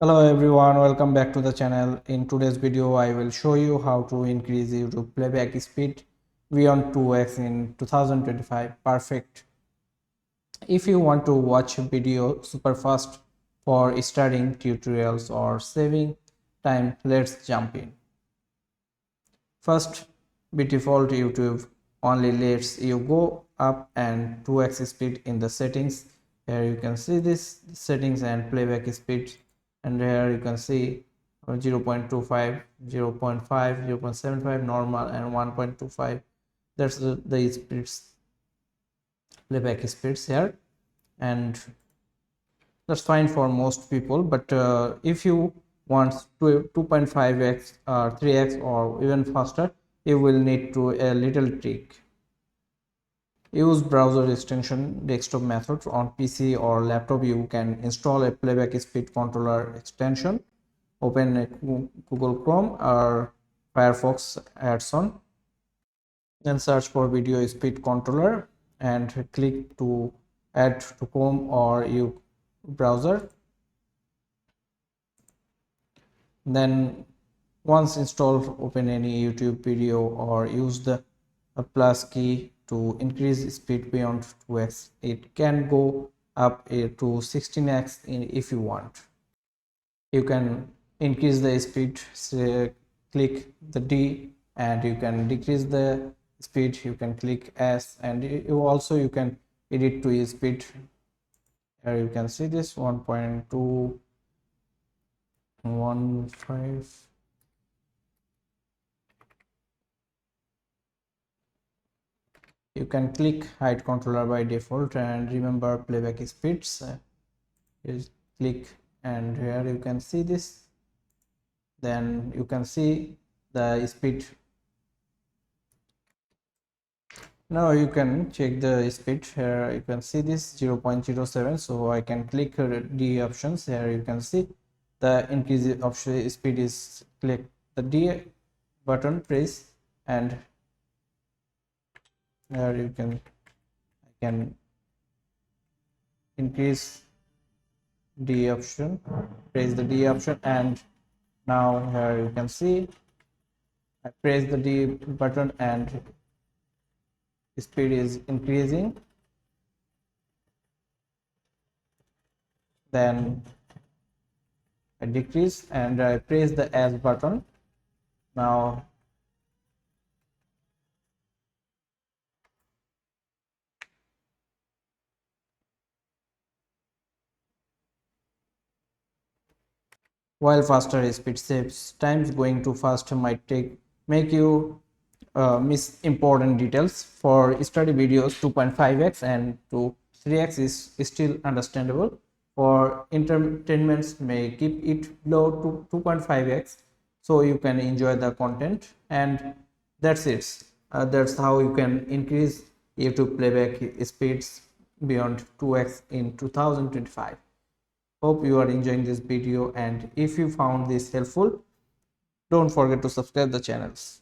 Hello everyone, welcome back to the channel. In today's video, I will show you how to increase YouTube playback speed beyond 2x in 2025. Perfect. If you want to watch a video super fast for studying tutorials or saving time, let's jump in. First, by default, YouTube only lets you go up and 2x speed in the settings. Here you can see this settings and playback speed, and here you can see 0.25, 0.5, 0.75 normal and 1.25. That's the speeds, playback speeds here, and that's fine for most people. But if you want 2.5x or 3x or even faster, you will need to a little trick. Use browser extension desktop method on PC or laptop. You can install a playback speed controller extension. Open a Google Chrome or Firefox add-on, then search for video speed controller and click to add to Chrome or you browser. Then once installed, open any YouTube video or use the plus key to increase speed beyond 2x. It can go up to 16x if you want. You can increase the speed, say, click the D, and you can decrease the speed, you can click S, and you can edit to speed. Here you can see this 1.215. You can click hide controller by default, and remember playback speeds. Just click, and here you can see this. Then you can see the speed. Now you can check the speed. Here you can see this 0.07. So I can click D options. Here you can see the increase of speed is click the D button, press, and here you can increase D option, press the D option, and now here you can see I press the D button and speed is increasing. Then I decrease and I press the S button. Now while faster speed saves times, going too fast might make you miss important details. For study videos, 2.5x and to 3x is still understandable. For entertainments, may keep it below to 2.5x so you can enjoy the content. And that's it. That's how you can increase YouTube playback speeds beyond 2x in 2025. Hope you are enjoying this video, and if you found this helpful, don't forget to subscribe the channels.